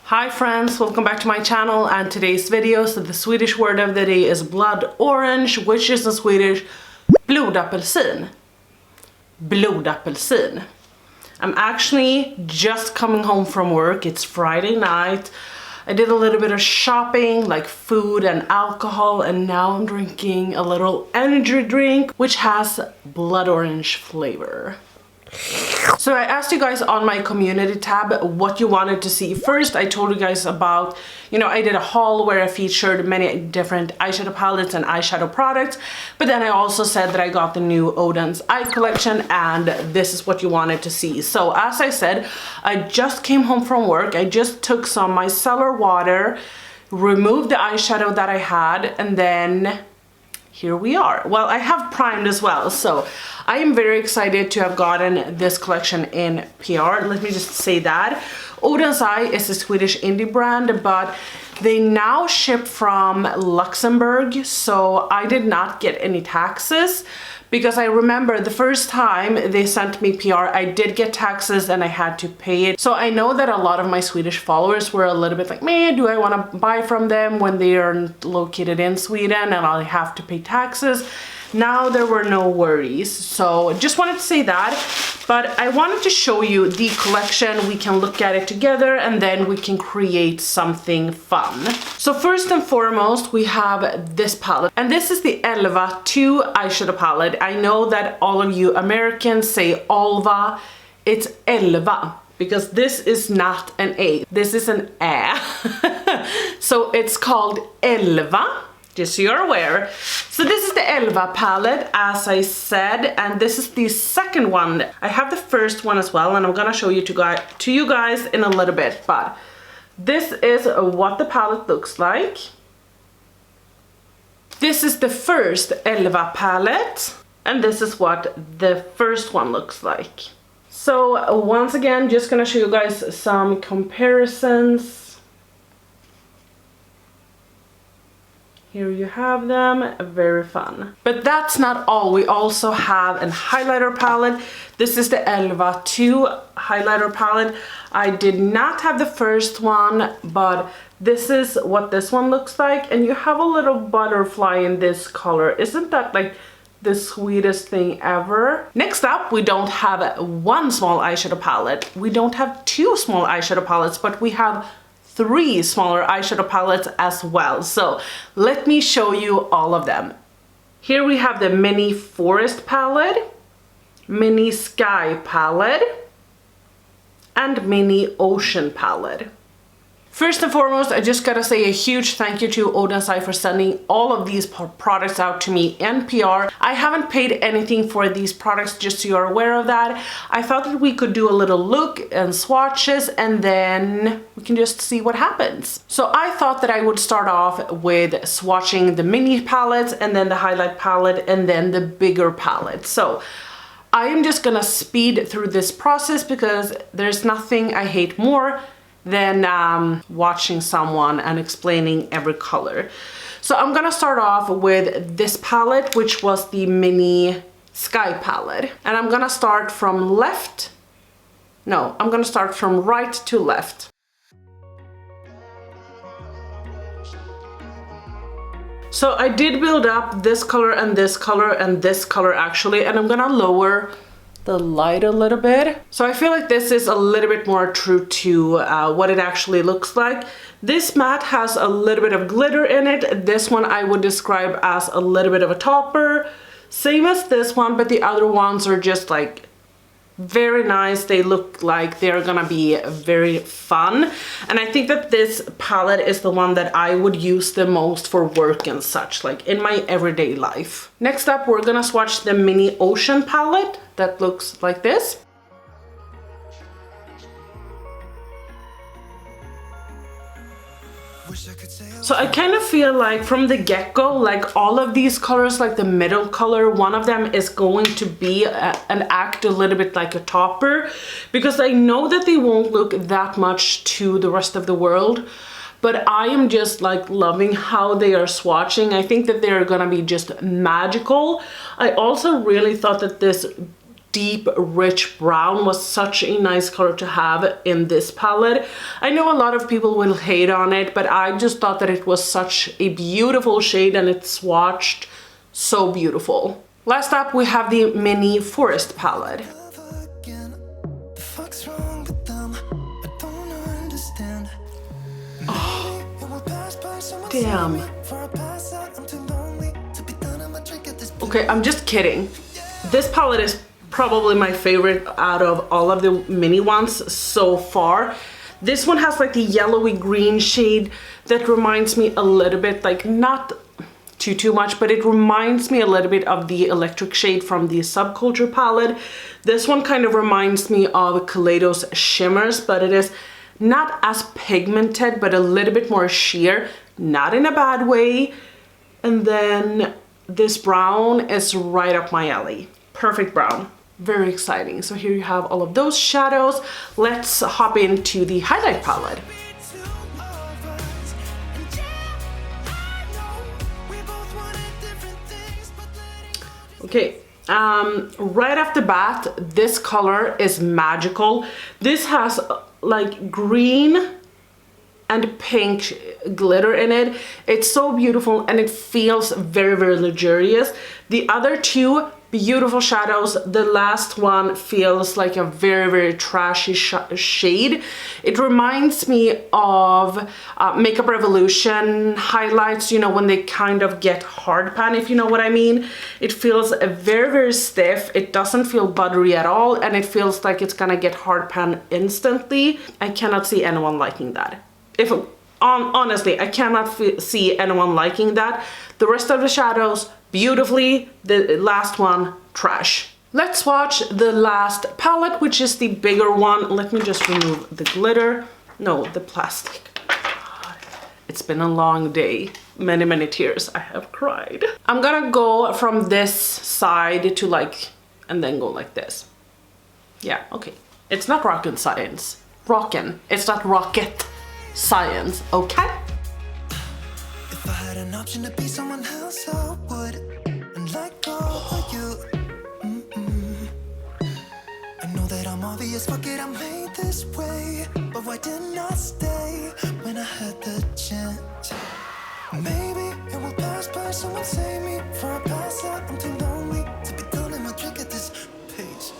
Hi friends, welcome back to my channel and today's video. So the Swedish word of the day is blood orange, which is in Swedish blodapelsin. Blodapelsin. I'm actually just coming home from work. It's Friday night. I did a little bit of shopping, like food and alcohol, and now I'm drinking a little energy drink which has blood orange flavor. So I asked you guys on my community tab what you wanted to see. First, I told you guys about, I did a haul where I featured many different eyeshadow palettes and eyeshadow products. But then I also said that I got the new Odens eye collection and this is what you wanted to see. So as I said, I just came home from work. I just took some micellar water, removed the eyeshadow that I had, and then here we are. Well, I have primed as well, so I am very excited to have gotten this collection in PR. Let me just say that. Odens Eye is a Swedish indie brand, but they now ship from Luxembourg, so I did not get any taxes. Because I remember the first time they sent me PR, I did get taxes and I had to pay it. So I know that a lot of my Swedish followers were a little bit like, man, do I want to buy from them when they are located in Sweden and I have to pay taxes? Now there were no worries. So just wanted to say that. But I wanted to show you the collection. We can look at it together and then we can create something fun. So first and foremost, we have this palette. And this is the Elva 2 eyeshadow palette. I know that all of you Americans say Älva. It's Elva, because this is not an A. This is an Ä. So it's called Elva. Just so you're aware. So this is the Elva palette, as I said, and this is the second one. I have the first one as well, and I'm gonna show you to you guys in a little bit, but this is what the palette looks like. This is the first Elva palette, and this is what the first one looks like. So once again, just gonna show you guys some comparisons. Here you have them, very fun. But that's not all, we also have a highlighter palette. This is the Elva 2 highlighter palette. I did not have the first one, but this is what this one looks like. And you have a little butterfly in this color. Isn't that like the sweetest thing ever? Next up, we don't have one small eyeshadow palette. We don't have two small eyeshadow palettes, but we have three smaller eyeshadow palettes as well. So let me show you all of them. Here we have the mini forest palette, mini sky palette, and mini ocean palette. First and foremost, I just gotta say a huge thank you to Odens Eye for sending all of these products out to me in PR. I haven't paid anything for these products, just so you're aware of that. I thought that we could do a little look and swatches and then we can just see what happens. So I thought that I would start off with swatching the mini palettes and then the highlight palette and then the bigger palette. So I am just gonna speed through this process because there's nothing I hate more than watching someone and explaining every color. So I'm gonna start off with this palette, which was the mini sky palette. And I'm gonna start from I'm gonna start from right to left. So I did build up this color and this color and this color actually, and I'm gonna lower the light a little bit. So I feel like this is a little bit more true to what it actually looks like. This matte has a little bit of glitter in it. This one I would describe as a little bit of a topper. Same as this one, but the other ones are just like very nice. They look like they're gonna be very fun. And I think that this palette is the one that I would use the most for work and such, like in my everyday life. Next up, we're gonna swatch the mini ocean palette that looks like this. So I kind of feel like from the get-go, like all of these colors, like the middle color, one of them is going to be and act a little bit like a topper, because I know that they won't look that much to the rest of the world, but I am just like loving how they are swatching. I think that they're gonna be just magical. I also really thought that this deep rich brown was such a nice color to have in this palette. I know a lot of people will hate on it, but I just thought that it was such a beautiful shade and it swatched so beautiful. Last up we have the mini forest palette. Oh, damn. Okay, I'm just kidding. This palette is probably my favorite out of all of the mini ones so far. This one has like the yellowy green shade that reminds me a little bit, like not too much, but it reminds me a little bit of the electric shade from the Subculture palette. This one kind of reminds me of Kaleidos Shimmers, but it is not as pigmented, but a little bit more sheer, not in a bad way. And then this brown is right up my alley. Perfect brown. Very exciting. So here you have all of those shadows. Let's hop into the highlight palette. Okay, right off the bat, this color is magical. This has like green and pink glitter in it. It's so beautiful and it feels very, very luxurious. The other two beautiful shadows, the last one feels like a very, very trashy shade. It reminds me of Makeup Revolution highlights, you know, when they kind of get hard pan, if you know what I mean. It feels very, very stiff. It doesn't feel buttery at all, and it feels like it's gonna get hard pan instantly. I cannot see anyone liking that. Honestly, I cannot see anyone liking that. The rest of the shadows, beautifully. The last one, trash. Let's swatch the last palette, which is the bigger one. Let me just remove the glitter. No, the plastic. God. It's been a long day. Many, many tears I have cried. I'm gonna go from this side to like, and then go like this. Yeah, okay. It's not rocket science. It's not rocket science, okay? If I had an option to be someone else, I would, and let go of you. I know that I'm obvious, fuck it, I'm made this way, but why didn't I stay when I had the chance? Maybe it will pass by, someone save me for a pass out. I'm too lonely to be done in my drink at this pace.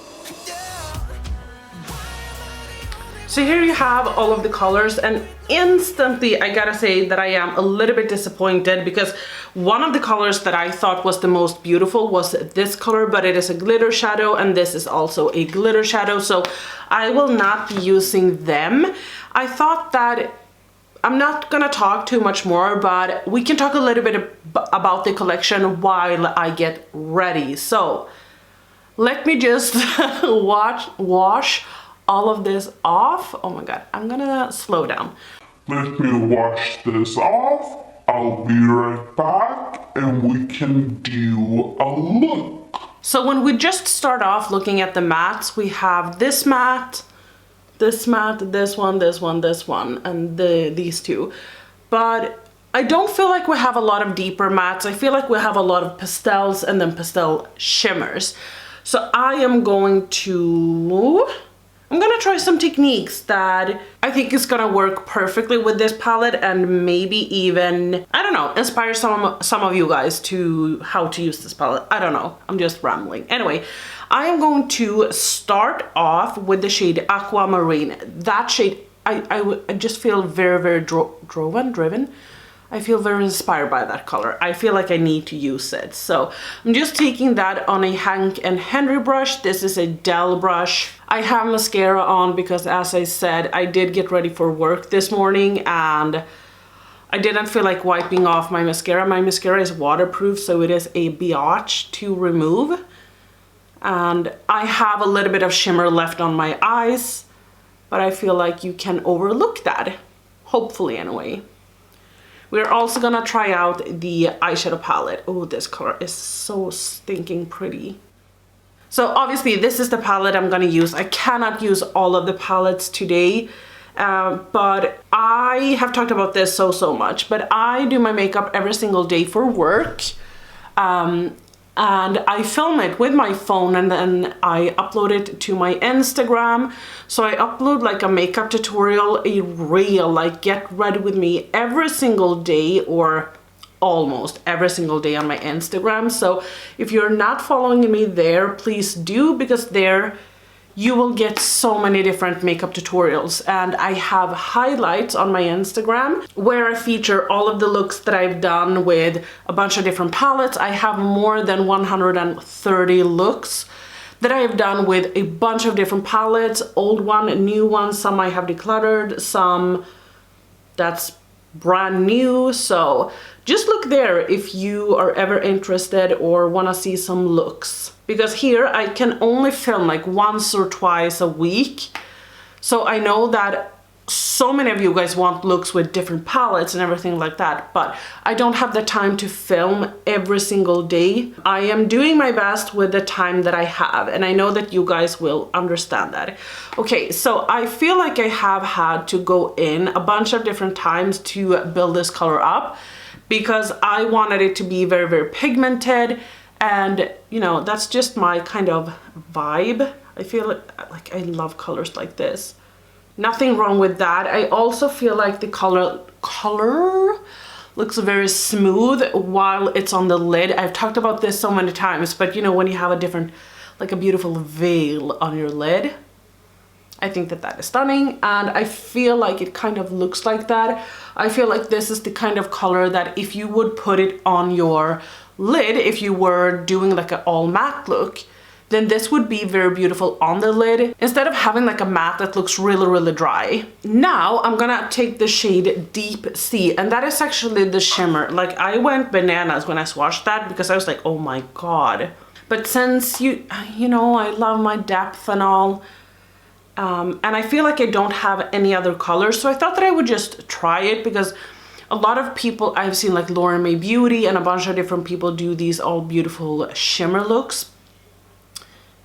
So here you have all of the colors, and instantly I gotta say that I am a little bit disappointed because one of the colors that I thought was the most beautiful was this color, but it is a glitter shadow and this is also a glitter shadow, so I will not be using them. I thought that I'm not gonna talk too much more, but we can talk a little bit about the collection while I get ready. So let me just wash all of this off. Oh my god, I'm gonna slow down. Let me wash this off. I'll be right back and we can do a look. So when we just start off looking at the mattes, we have this matte, this matte, this one, and these two. But I don't feel like we have a lot of deeper mattes. I feel like we have a lot of pastels and then pastel shimmers. So I am going to try some techniques that I think is gonna work perfectly with this palette and maybe even, I don't know, inspire some of you guys to how to use this palette. I don't know, I'm just rambling. Anyway, I am going to start off with the shade Aquamarine. That shade, I just feel very, very driven. I feel very inspired by that color. I feel like I need to use it. So I'm just taking that on a Hank and Henry brush. This is a Dell brush. I have mascara on because, as I said, I did get ready for work this morning and I didn't feel like wiping off my mascara. My mascara is waterproof, so it is a biatch to remove. And I have a little bit of shimmer left on my eyes, but I feel like you can overlook that. Hopefully, anyway. We're also gonna try out the eyeshadow palette. Oh, this color is so stinking pretty. So obviously this is the palette I'm gonna use. I cannot use all of the palettes today, but I have talked about this so much, but I do my makeup every single day for work. and I film it with my phone and then I upload it to my Instagram. So I upload like a makeup tutorial, a reel, like get ready with me every single day or almost every single day on my Instagram. So if you're not following me there, please do, because there you will get so many different makeup tutorials, and I have highlights on my Instagram where I feature all of the looks that I've done with a bunch of different palettes. I have more than 130 looks that I have done with a bunch of different palettes, old one, new one, some I have decluttered, some that's brand new. So just look there if you are ever interested or want to see some looks, because here I can only film like once or twice a week. So I know that so many of you guys want looks with different palettes and everything like that, but I don't have the time to film every single day. I am doing my best with the time that I have, and I know that you guys will understand that. Okay, so I feel like I have had to go in a bunch of different times to build this color up, because I wanted it to be very, very pigmented, and you know, that's just my kind of vibe. I feel like I love colors like this. Nothing wrong with that. I also feel like the color looks very smooth while it's on the lid. I've talked about this so many times, but you know, when you have a different, like a beautiful veil on your lid, I think that that is stunning, and I feel like it kind of looks like that. I feel like this is the kind of color that if you would put it on your lid, if you were doing like an all matte look, then this would be very beautiful on the lid instead of having like a matte that looks really, really dry. Now I'm gonna take the shade Deep Sea, and that is actually the shimmer. Like I went bananas when I swatched that because I was like, oh my god. But since you know, I love my depth and all, and I feel like I don't have any other colors, so I thought that I would just try it, because a lot of people I've seen, like Lauren May Beauty and a bunch of different people, do these all beautiful shimmer looks.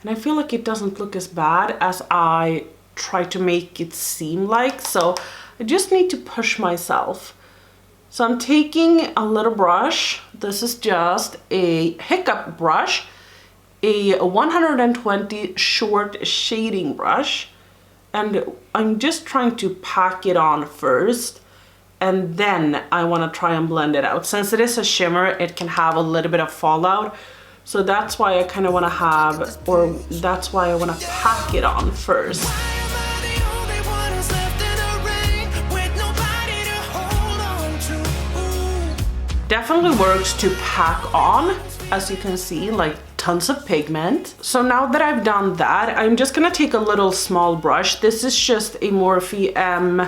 And I feel like it doesn't look as bad as I try to make it seem like, so I just need to push myself. So I'm taking a little brush. This is just a hiccup brush, a 120 short shading brush, and I'm just trying to pack it on first, and then I want to try and blend it out. Since it is a shimmer, it can have a little bit of fallout. So that's why I kind of want to have, or that's why I want to pack it on first. Definitely works to pack on, as you can see, like tons of pigment. So now that I've done that, I'm just gonna take a little small brush. This is just a Morphe M.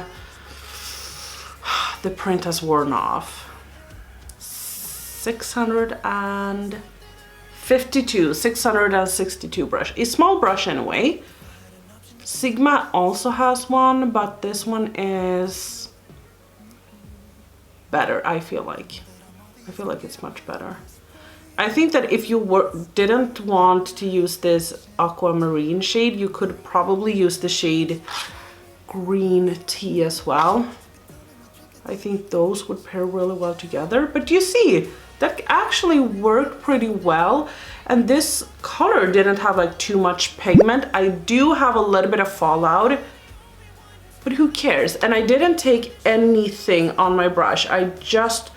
The print has worn off. 662 brush, a small brush anyway. Sigma also has one, but this one is better. I feel like it's much better. I think that if you didn't want to use this Aquamarine shade, you could probably use the shade Green Tea as well. I think those would pair really well together, but you see, that actually worked pretty well, and this color didn't have like too much pigment. I do have a little bit of fallout, but who cares? And I didn't take anything on my brush. I just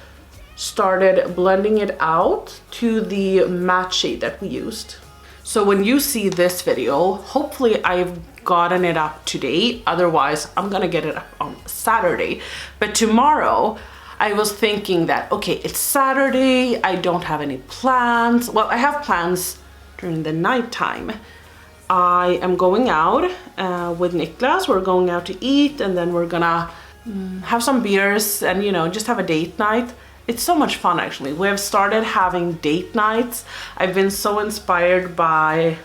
started blending it out to the matte shade that we used. So when you see this video, hopefully I've gotten it up today. Otherwise, I'm gonna get it up on Saturday. But tomorrow, I was thinking that, okay, it's Saturday, I don't have any plans. Well, I have plans during the nighttime. I am going out with Niklas. We're going out to eat, and then we're gonna have some beers and, you know, just have a date night. It's so much fun, actually. We have started having date nights. I've been so inspired by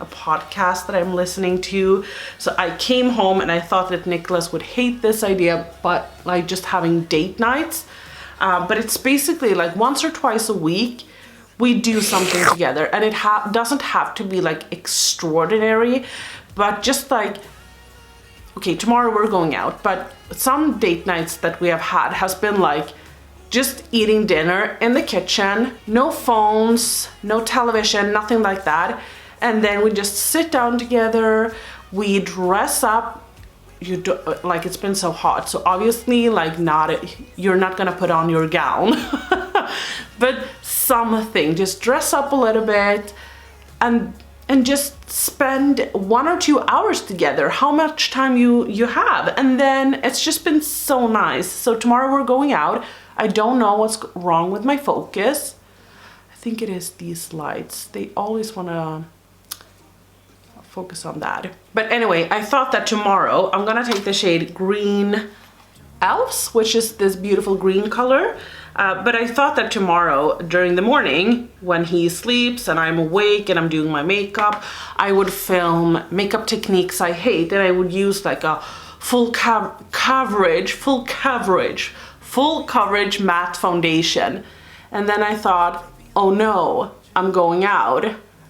a podcast that I'm listening to. So I came home and I thought that Niklas would hate this idea, but like just having date nights. But it's basically like once or twice a week, we do something together, and it doesn't have to be like extraordinary, but just like, okay, tomorrow we're going out, but some date nights that we have had has been like just eating dinner in the kitchen, no phones, no television, nothing like that. And then we just sit down together, we dress up. You do, like, it's been so hot, so obviously like you're not gonna put on your gown, but something, just dress up a little bit and just spend 1 or 2 hours together, how much time you have. And then it's just been so nice. So tomorrow we're going out. I don't know what's wrong with my focus. I think it is these lights. They always want to focus on that. But anyway, I thought that tomorrow I'm gonna take the shade Green Elves, which is this beautiful green color. But I thought that tomorrow during the morning when he sleeps and I'm awake and I'm doing my makeup, I would film makeup techniques I hate, and I would use like a full coverage matte foundation. And then I thought, oh no, I'm going out.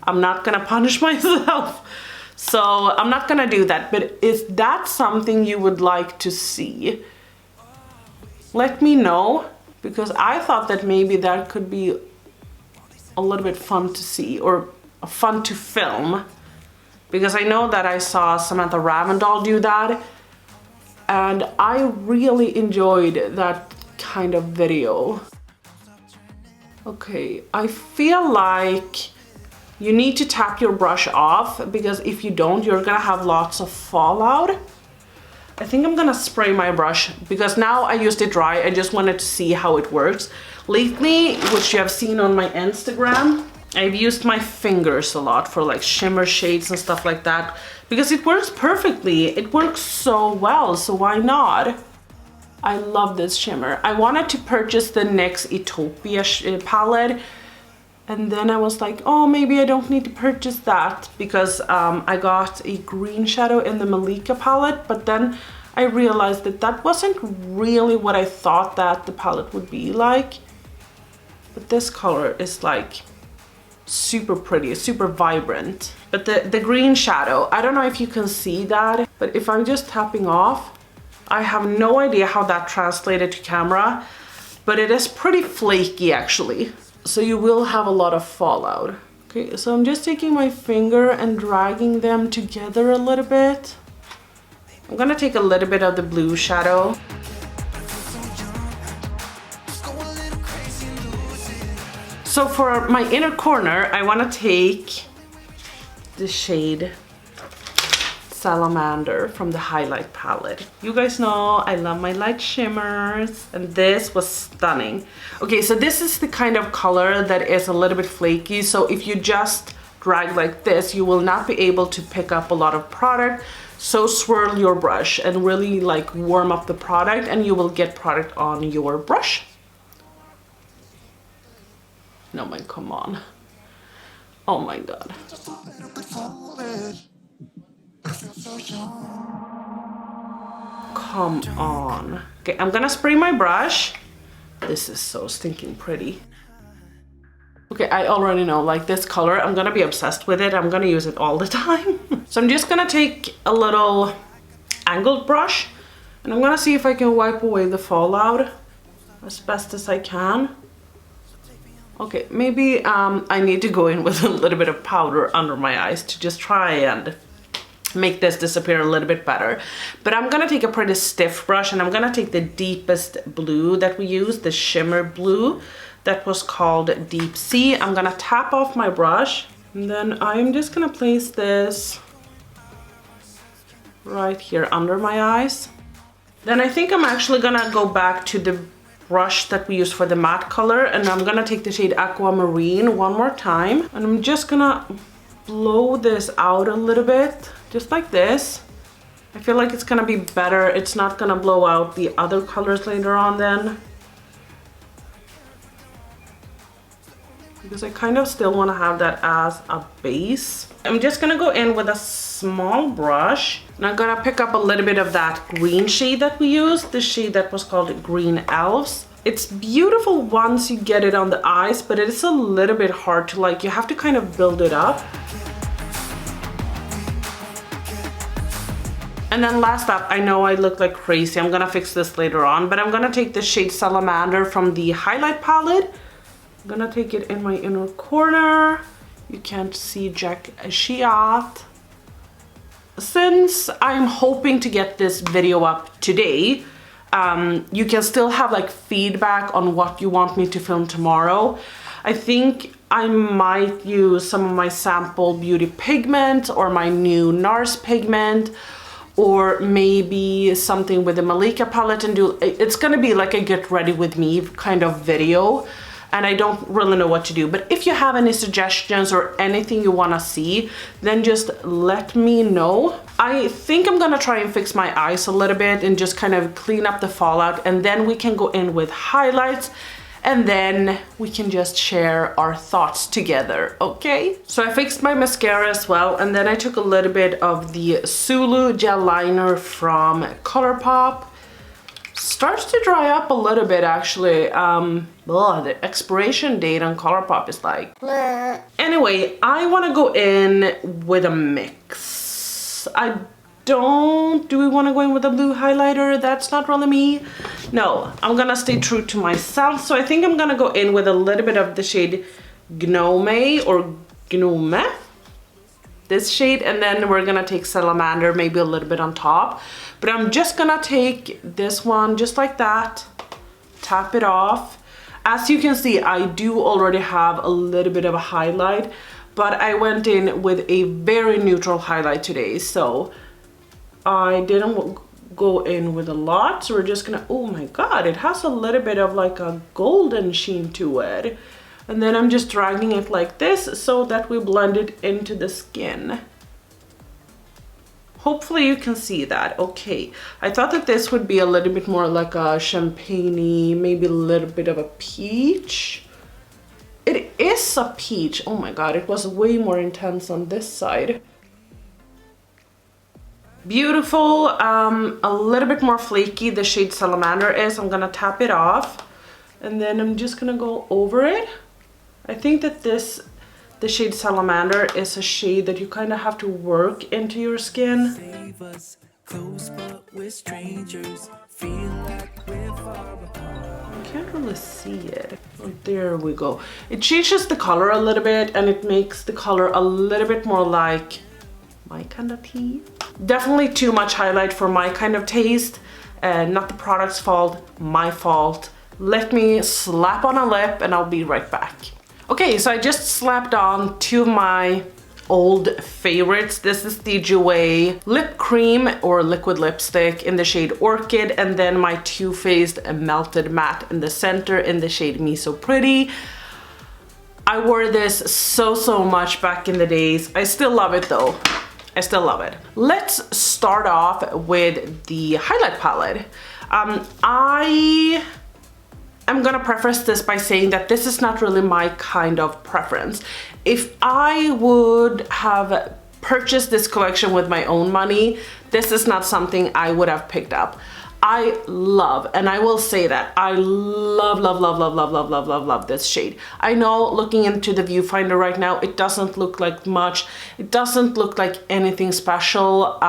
I'm not gonna punish myself. So I'm not gonna do that. But is that something you would like to see? Let me know, because I thought that maybe that could be a little bit fun to see or fun to film. Because I know that I saw Samantha Ravndal do that, and I really enjoyed that kind of video. Okay, I feel like you need to tap your brush off, because if you don't, you're gonna have lots of fallout. I think I'm gonna spray my brush, because now I used it dry. I just wanted to see how it works. Lately, which you have seen on my Instagram, I've used my fingers a lot for like shimmer shades and stuff like that, because it works perfectly. It works so well, so why not? I love this shimmer. I wanted to purchase the NYX Utopia palette, and then I was like, oh, maybe I don't need to purchase that, because I got a green shadow in the Malika palette, but then I realized that that wasn't really what I thought that the palette would be like. But this color is like super pretty, super vibrant. But the green shadow, I don't know if you can see that, but if I'm just tapping off, I have no idea how that translated to camera, but it is pretty flaky actually. So you will have a lot of fallout. Okay, so I'm just taking my finger and dragging them together a little bit. I'm gonna take a little bit of the blue shadow. So for my inner corner, I wanna take the shade Salamander from the Highlight palette. You guys know I love my light shimmers, and this was stunning. Okay, so this is the kind of color that is a little bit flaky, so if you just drag like this, you will not be able to pick up a lot of product. So swirl your brush and really like warm up the product, and you will get product on your brush. No man, come on. Oh my god. Come on. Okay, I'm gonna spray my brush. This is so stinking pretty. Okay, I already know, like this color, I'm gonna be obsessed with it. I'm gonna use it all the time. So I'm just gonna take a little angled brush, and I'm gonna see if I can wipe away the fallout as best as I can. Okay, maybe I need to go in with a little bit of powder under my eyes to just try and make this disappear a little bit better. But I'm gonna take a pretty stiff brush, and I'm gonna take the deepest blue that we use, the shimmer blue that was called Deep Sea. I'm gonna tap off my brush, and then I'm just gonna place this right here under my eyes. Then I think I'm actually gonna go back to the brush that we use for the matte color, and I'm gonna take the shade Aquamarine one more time, and I'm just gonna blow this out a little bit, just like this. I feel like it's gonna be better. It's not gonna blow out the other colors later on then, because I kind of still want to have that as a base. I'm just gonna go in with a small brush, and I'm gonna pick up a little bit of that green shade that we used, the shade that was called Green Elves. It's beautiful once you get it on the eyes, but it is a little bit hard to, like, you have to kind of build it up. And then last up, I know I look like crazy. I'm gonna fix this later on, but I'm gonna take the shade Salamander from the highlight palette. I'm gonna take it in my inner corner. You can't see jack shit. Since I'm hoping to get this video up today, you can still have like feedback on what you want me to film tomorrow. I think I might use some of my sample beauty pigment or my new NARS pigment, or maybe something with the Malika palette and do, it's gonna be like a get ready with me kind of video. And I don't really know what to do. But if you have any suggestions or anything you wanna see, then just let me know. I think I'm gonna try and fix my eyes a little bit and just kind of clean up the fallout, and then we can go in with highlights, and then we can just share our thoughts together, okay? So I fixed my mascara as well, and then I took a little bit of the Zulu gel liner from ColourPop. Starts to dry up a little bit actually. The expiration date on ColourPop is like bleh. Anyway, I want to go in with a mix. Do we want to go in with a blue highlighter? That's not really me. No, I'm gonna stay true to myself. So I think I'm gonna go in with a little bit of the shade Gnome or Gnome, this shade, and then we're gonna take Salamander, maybe a little bit on top. But I'm just gonna take this one just like that, tap it off. As you can see, I do already have a little bit of a highlight, but I went in with a very neutral highlight today, so I didn't go in with a lot. So we're just gonna, oh my god, it has a little bit of like a golden sheen to it. And then I'm just dragging it like this so that we blend it into the skin. Hopefully you can see that. Okay, I thought that this would be a little bit more like a champagne-y, maybe a little bit of a peach. It is a peach. Oh my god, it was way more intense on this side. Beautiful, a little bit more flaky the shade Salamander is. I'm gonna tap it off, and then I'm just gonna go over it. I think that the shade Salamander is a shade that you kind of have to work into your skin. Save us, close but we're strangers. Feel like we're far apart. I can't really see it. Oh, there we go. It changes the color a little bit, and it makes the color a little bit more like my kind of tea. Definitely too much highlight for my kind of taste. Not the product's fault, my fault. Let me slap on a lip and I'll be right back. Okay, so I just slapped on two of my old favorites. This is the Jouer lip cream or liquid lipstick in the shade Orchid, and then my Too Faced melted matte in the center in the shade Me So Pretty. I wore this so much back in the days. I still love it though. I still love it. Let's start off with the highlight palette. I'm gonna preface this by saying that this is not really my kind of preference. If I would have purchased this collection with my own money, this is not something I would have picked up. I love, and I will say that, I love this shade. I know looking into the viewfinder right now, it doesn't look like much. It doesn't look like anything special.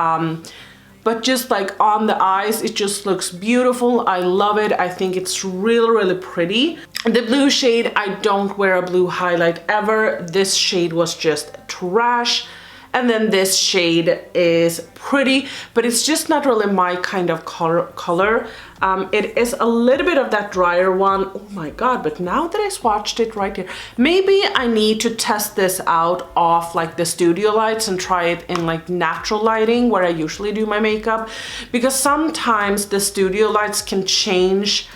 But just like on the eyes, it just looks beautiful. I love it. I think it's really pretty. The blue shade, I don't wear a blue highlight ever. This shade was just trash. And then this shade is pretty, but it's just not really my kind of color. It is a little bit of that drier one. Oh my god, but now that I swatched it right here, maybe I need to test this out off like the studio lights and try it in like natural lighting where I usually do my makeup, because sometimes the studio lights can change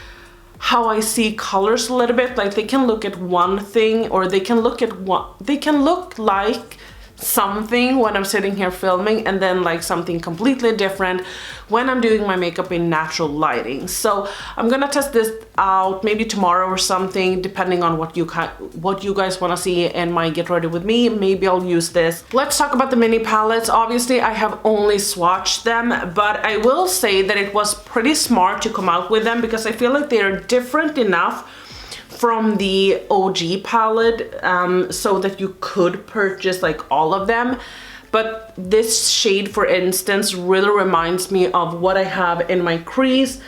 how I see colors a little bit. Like they can look at one thing, or they can look like something when I'm sitting here filming, and then like something completely different when I'm doing my makeup in natural lighting. So I'm gonna test this out maybe tomorrow or something, depending on what you guys want to see in my get ready with me. Maybe I'll use this. Let's talk about the mini palettes. Obviously I have only swatched them, but I will say that it was pretty smart to come out with them, because I feel like they are different enough from the OG palette so that you could purchase like all of them. but this shade, for instance, really reminds me of what I have in my crease,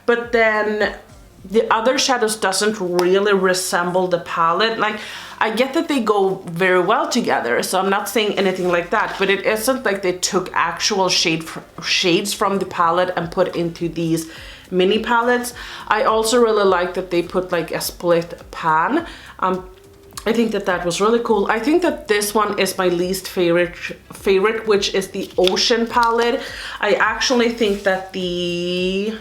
but then the other shadows doesn't really resemble the palette. Like, I get that they go very well together, so I'm not saying anything like that, but it isn't like they took actual shades from the palette and put into these mini palettes. I also really like that they put like a split pan. I think that that was really cool. I think that this one is my least favorite, which is the Ocean palette. I actually think that the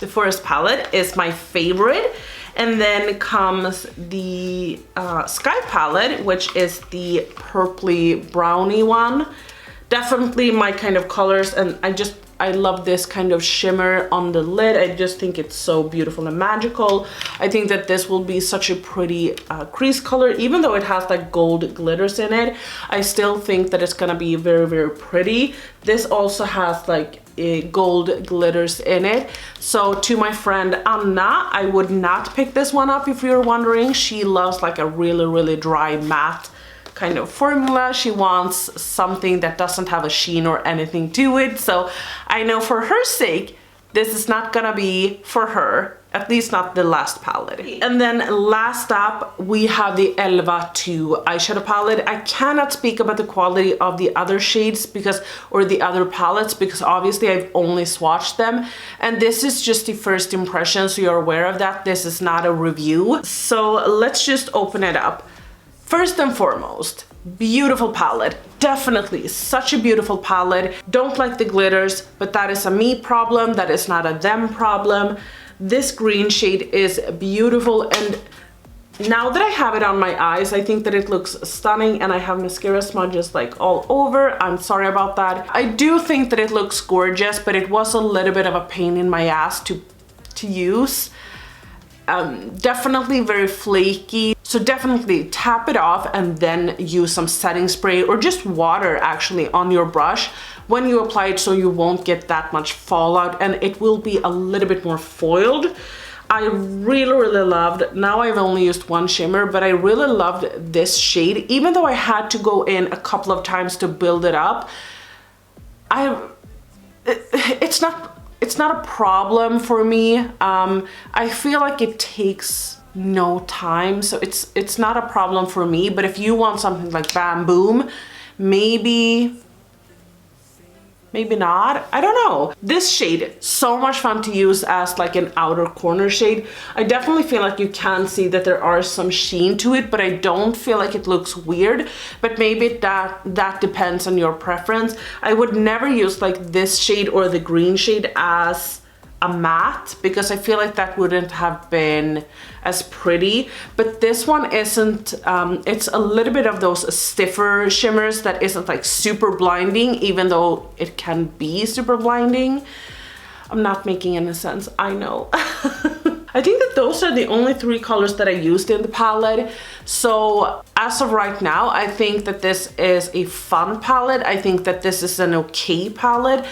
the Forest palette is my favorite. And then comes the Sky palette, which is the purpley browny one. Definitely my kind of colors, and I love this kind of shimmer on the lid. I just think it's so beautiful and magical. I think that this will be such a pretty crease color. Even though it has like gold glitters in it, I still think that it's gonna be very, very pretty. This also has like gold glitters in it. So to my friend Anna, I would not pick this one up if you're wondering. She loves like a really, really dry matte kind of formula. She wants something that doesn't have a sheen or anything to it. So I know for her sake, this is not gonna be for her, at least not the last palette. And then last up, we have the Elva 2 eyeshadow palette. I cannot speak about the quality of the other shades or the other palettes, because obviously I've only swatched them. And this is just the first impression, so you're aware of that. This is not a review. So let's just open it up. First and foremost, beautiful palette. Definitely such a beautiful palette. Don't like the glitters, but that is a me problem. That is not a them problem. This green shade is beautiful, and now that I have it on my eyes, I think that it looks stunning, and I have mascara smudges like all over. I'm sorry about that. I do think that it looks gorgeous, but it was a little bit of a pain in my ass to use. Definitely very flaky, so definitely tap it off and then use some setting spray or just water actually on your brush when you apply it, so you won't get that much fallout and it will be a little bit more foiled. I really loved, now I've only used one shimmer, but I really loved this shade. Even though I had to go in a couple of times to build it up, it's not a problem for me. I feel like it takes no time, so it's not a problem for me. But if you want something like bam boom, maybe not, I don't know. This shade, so much fun to use as like an outer corner shade. I definitely feel like you can see that there are some sheen to it, but I don't feel like it looks weird. But maybe that depends on your preference. I would never use like this shade or the green shade as a matte, because I feel like that wouldn't have been as pretty. But this one isn't, it's a little bit of those stiffer shimmers that isn't like super blinding, even though it can be super blinding. I'm not making any sense, I know. I think that those are the only three colors that I used in the palette. So as of right now, I think that this is a fun palette. I think that this is an okay palette,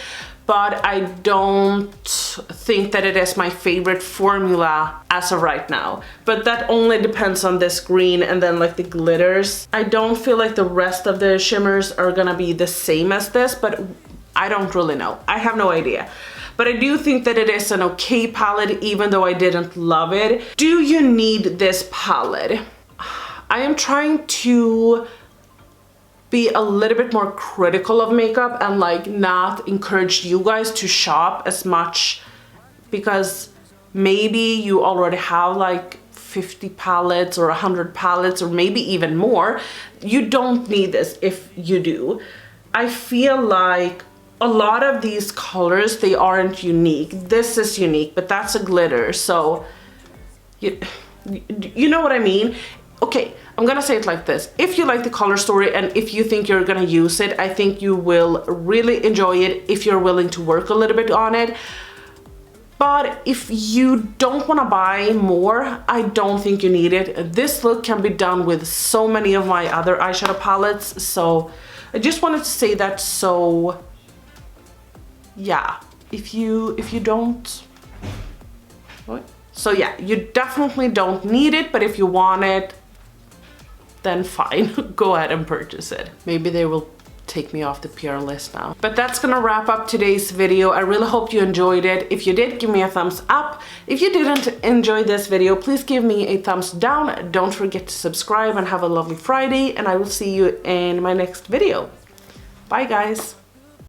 but I don't think that it is my favorite formula as of right now. But that only depends on this green and then like the glitters. I don't feel like the rest of the shimmers are gonna be the same as this, but I don't really know. I have no idea. But I do think that it is an okay palette, even though I didn't love it. Do you need this palette? I am trying to be a little bit more critical of makeup and like not encourage you guys to shop as much, because maybe you already have like 50 palettes or 100 palettes or maybe even more. You don't need this if you do. I feel like a lot of these colors, they aren't unique. This is unique, but that's a glitter, so you know what I mean? Okay, I'm gonna say it like this. If you like the color story and if you think you're gonna use it, I think you will really enjoy it if you're willing to work a little bit on it. But if you don't wanna buy more, I don't think you need it. This look can be done with so many of my other eyeshadow palettes, so I just wanted to say that. So yeah, if you don't, what? So yeah, you definitely don't need it, but if you want it, then fine, go ahead and purchase it. Maybe they will take me off the PR list now. But that's gonna wrap up today's video. I really hope you enjoyed it. If you did, give me a thumbs up. If you didn't enjoy this video, please give me a thumbs down. Don't forget to subscribe and have a lovely Friday, and I will see you in my next video. Bye guys.